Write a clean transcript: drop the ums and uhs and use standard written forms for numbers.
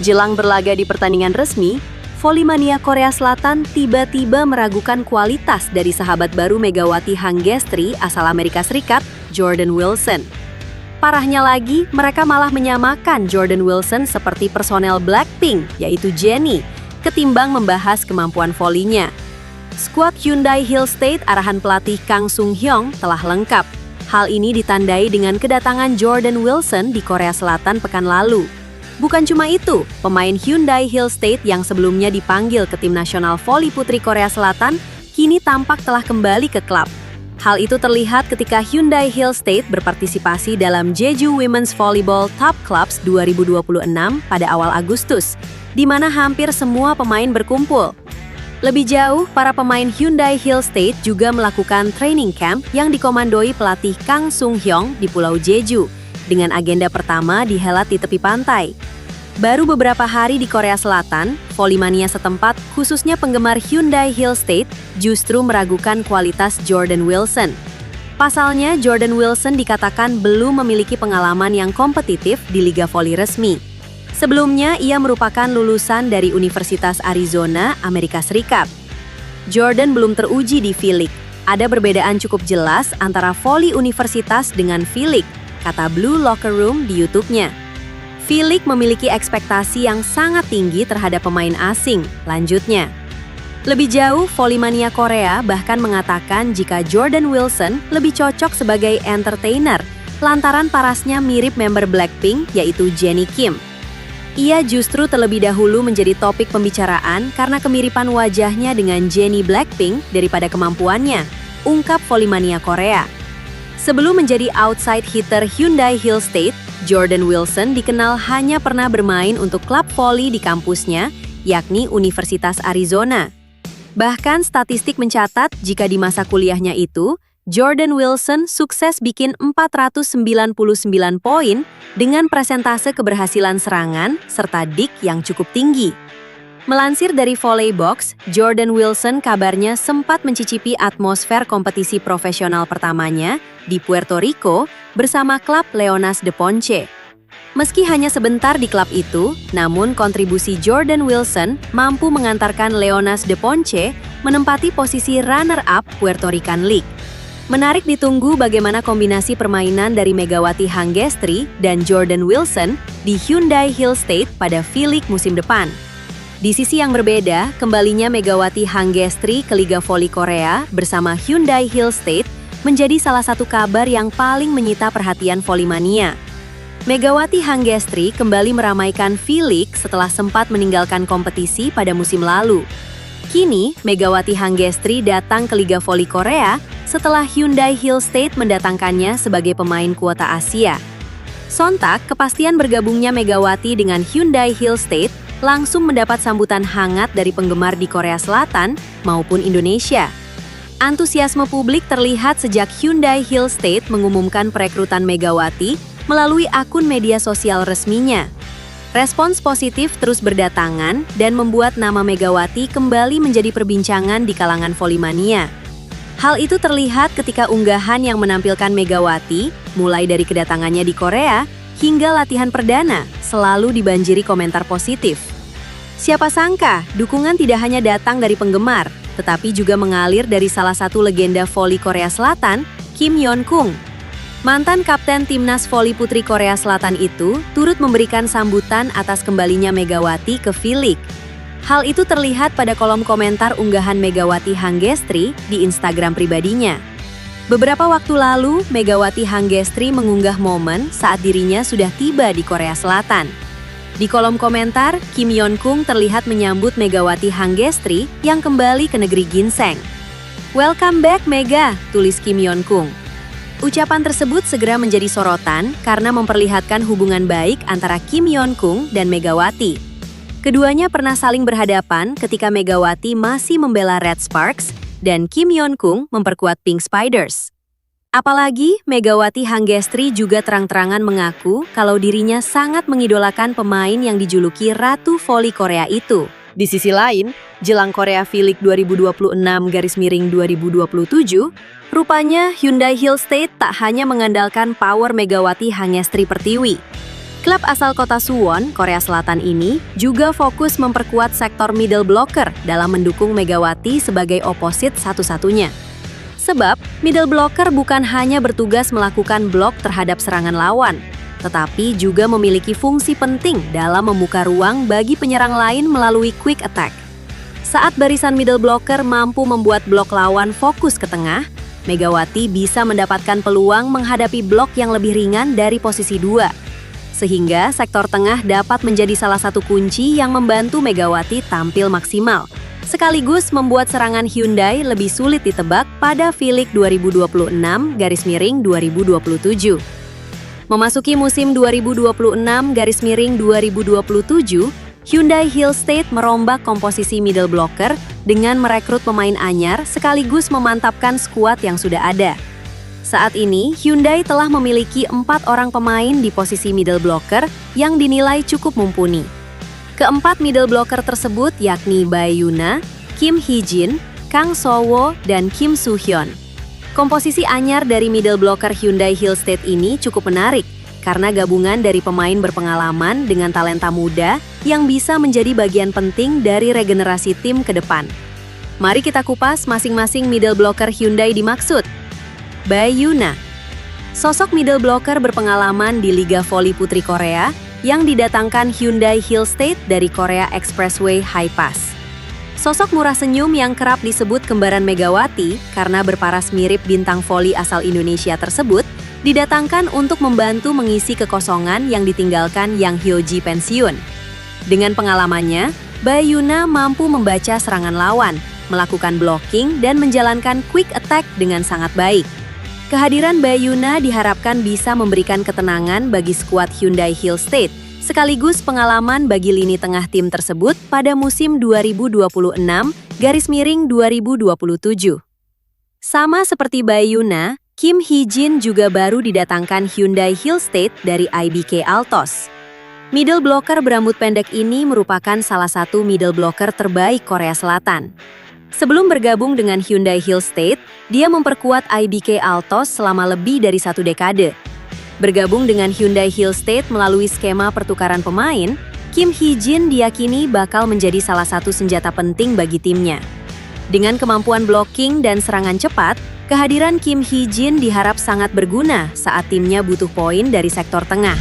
Jelang berlaga di pertandingan resmi, volley-mania Korea Selatan tiba-tiba meragukan kualitas dari sahabat baru Megawati Hangestri asal Amerika Serikat, Jordan Wilson. Parahnya lagi, mereka malah menyamakan Jordan Wilson seperti personel Blackpink, yaitu Jennie, ketimbang membahas kemampuan volinya. Skuad Hyundai Hill State arahan pelatih Kang Sung-hyung telah lengkap. Hal ini ditandai dengan kedatangan Jordan Wilson di Korea Selatan pekan lalu. Bukan cuma itu, pemain Hyundai Hill State yang sebelumnya dipanggil ke tim nasional voli putri Korea Selatan kini tampak telah kembali ke klub. Hal itu terlihat ketika Hyundai Hill State berpartisipasi dalam Jeju Women's Volleyball Top Clubs 2026 pada awal Agustus, di mana hampir semua pemain berkumpul. Lebih jauh, para pemain Hyundai Hill State juga melakukan training camp yang dikomandoi pelatih Kang Sung-hyung di Pulau Jeju, dengan agenda pertama dihelat di tepi pantai. Baru beberapa hari di Korea Selatan, volley-mania setempat, khususnya penggemar Hyundai Hill State, justru meragukan kualitas Jordan Wilson. Pasalnya, Jordan Wilson dikatakan belum memiliki pengalaman yang kompetitif di liga voli resmi. Sebelumnya, ia merupakan lulusan dari Universitas Arizona, Amerika Serikat. Jordan belum teruji di V-League. Ada perbedaan cukup jelas antara voli universitas dengan V-League, kata Blue Locker Room di YouTube-nya. V-League memiliki ekspektasi yang sangat tinggi terhadap pemain asing, lanjutnya. Lebih jauh, volley-mania Korea bahkan mengatakan jika Jordan Wilson lebih cocok sebagai entertainer, lantaran parasnya mirip member Blackpink, yaitu Jennie Kim. Ia justru terlebih dahulu menjadi topik pembicaraan karena kemiripan wajahnya dengan Jennie Blackpink daripada kemampuannya, ungkap volley-mania Korea. Sebelum menjadi outside hitter Hyundai Hill State, Jordan Wilson dikenal hanya pernah bermain untuk klub voli di kampusnya, yakni Universitas Arizona. Bahkan statistik mencatat jika di masa kuliahnya itu, Jordan Wilson sukses bikin 499 poin dengan presentase keberhasilan serangan serta dik yang cukup tinggi. Melansir dari Volleybox, Jordan Wilson kabarnya sempat mencicipi atmosfer kompetisi profesional pertamanya di Puerto Rico bersama klub Leonas de Ponce. Meski hanya sebentar di klub itu, namun kontribusi Jordan Wilson mampu mengantarkan Leonas de Ponce menempati posisi runner-up Puerto Rican League. Menarik ditunggu bagaimana kombinasi permainan dari Megawati Hangestri dan Jordan Wilson di Hyundai Hill State pada V-League musim depan. Di sisi yang berbeda, kembalinya Megawati Hangestri ke Liga Voli Korea bersama Hyundai Hill State menjadi salah satu kabar yang paling menyita perhatian volley-mania. Megawati Hangestri kembali meramaikan V-League setelah sempat meninggalkan kompetisi pada musim lalu. Kini, Megawati Hangestri datang ke Liga Voli Korea setelah Hyundai Hill State mendatangkannya sebagai pemain kuota Asia. Sontak, kepastian bergabungnya Megawati dengan Hyundai Hill State langsung mendapat sambutan hangat dari penggemar di Korea Selatan maupun Indonesia. Antusiasme publik terlihat sejak Hyundai Hill State mengumumkan perekrutan Megawati melalui akun media sosial resminya. Respons positif terus berdatangan dan membuat nama Megawati kembali menjadi perbincangan di kalangan volley-mania. Hal itu terlihat ketika unggahan yang menampilkan Megawati, mulai dari kedatangannya di Korea hingga latihan perdana, selalu dibanjiri komentar positif. Siapa sangka, dukungan tidak hanya datang dari penggemar, tetapi juga mengalir dari salah satu legenda voli Korea Selatan, Kim Yeon-kung. Mantan kapten timnas voli putri Korea Selatan itu turut memberikan sambutan atas kembalinya Megawati ke V-League. Hal itu terlihat pada kolom komentar unggahan Megawati Hangestri di Instagram pribadinya. Beberapa waktu lalu, Megawati Hangestri mengunggah momen saat dirinya sudah tiba di Korea Selatan. Di kolom komentar, Kim Yeon-kung terlihat menyambut Megawati Hangestri yang kembali ke negeri ginseng. "Welcome back, Mega," tulis Kim Yeon-kung. Ucapan tersebut segera menjadi sorotan karena memperlihatkan hubungan baik antara Kim Yeon-kung dan Megawati. Keduanya pernah saling berhadapan ketika Megawati masih membela Red Sparks dan Kim Yeon-kung memperkuat Pink Spiders. Apalagi, Megawati Hangestri juga terang-terangan mengaku kalau dirinya sangat mengidolakan pemain yang dijuluki Ratu Voli Korea itu. Di sisi lain, jelang Korea V-League 2026-2027, rupanya Hyundai Hill State tak hanya mengandalkan power Megawati Hangestri Pertiwi. Klub asal kota Suwon, Korea Selatan ini juga fokus memperkuat sektor middle blocker dalam mendukung Megawati sebagai oposit satu-satunya. Sebab, middle blocker bukan hanya bertugas melakukan blok terhadap serangan lawan, tetapi juga memiliki fungsi penting dalam membuka ruang bagi penyerang lain melalui quick attack. Saat barisan middle blocker mampu membuat blok lawan fokus ke tengah, Megawati bisa mendapatkan peluang menghadapi blok yang lebih ringan dari posisi 2. Sehingga sektor tengah dapat menjadi salah satu kunci yang membantu Megawati tampil maksimal, sekaligus membuat serangan Hyundai lebih sulit ditebak pada V-League 2026-2027. Memasuki musim 2026-2027, Hyundai Hill State merombak komposisi middle blocker dengan merekrut pemain anyar sekaligus memantapkan skuad yang sudah ada. Saat ini, Hyundai telah memiliki 4 orang pemain di posisi middle blocker yang dinilai cukup mumpuni. Keempat middle blocker tersebut yakni Bae Yuna, Kim Hee-jin, Kang So-wo, dan Kim Soo-hyun. Komposisi anyar dari middle blocker Hyundai Hill State ini cukup menarik karena gabungan dari pemain berpengalaman dengan talenta muda yang bisa menjadi bagian penting dari regenerasi tim ke depan. Mari kita kupas masing-masing middle blocker Hyundai dimaksud. Bae Yuna, sosok middle blocker berpengalaman di Liga Voli Putri Korea yang didatangkan Hyundai Hill State dari Korea Expressway High Pass. Sosok murah senyum yang kerap disebut kembaran Megawati karena berparas mirip bintang voli asal Indonesia tersebut, didatangkan untuk membantu mengisi kekosongan yang ditinggalkan Yang Hyo-ji pensiun. Dengan pengalamannya, Bae Yuna mampu membaca serangan lawan, melakukan blocking, dan menjalankan quick attack dengan sangat baik. Kehadiran Bae Yuna diharapkan bisa memberikan ketenangan bagi skuad Hyundai Hill State, sekaligus pengalaman bagi lini tengah tim tersebut pada musim 2026-2027. Sama seperti Bae Yuna, Kim Hee-jin juga baru didatangkan Hyundai Hill State dari IBK Altos. Middle blocker berambut pendek ini merupakan salah satu middle blocker terbaik Korea Selatan. Sebelum bergabung dengan Hyundai Hill State, dia memperkuat IBK Altos selama lebih dari 1 dekade. Bergabung dengan Hyundai Hill State melalui skema pertukaran pemain, Kim Hee-jin diyakini bakal menjadi salah satu senjata penting bagi timnya. Dengan kemampuan blocking dan serangan cepat, kehadiran Kim Hee-jin diharap sangat berguna saat timnya butuh poin dari sektor tengah.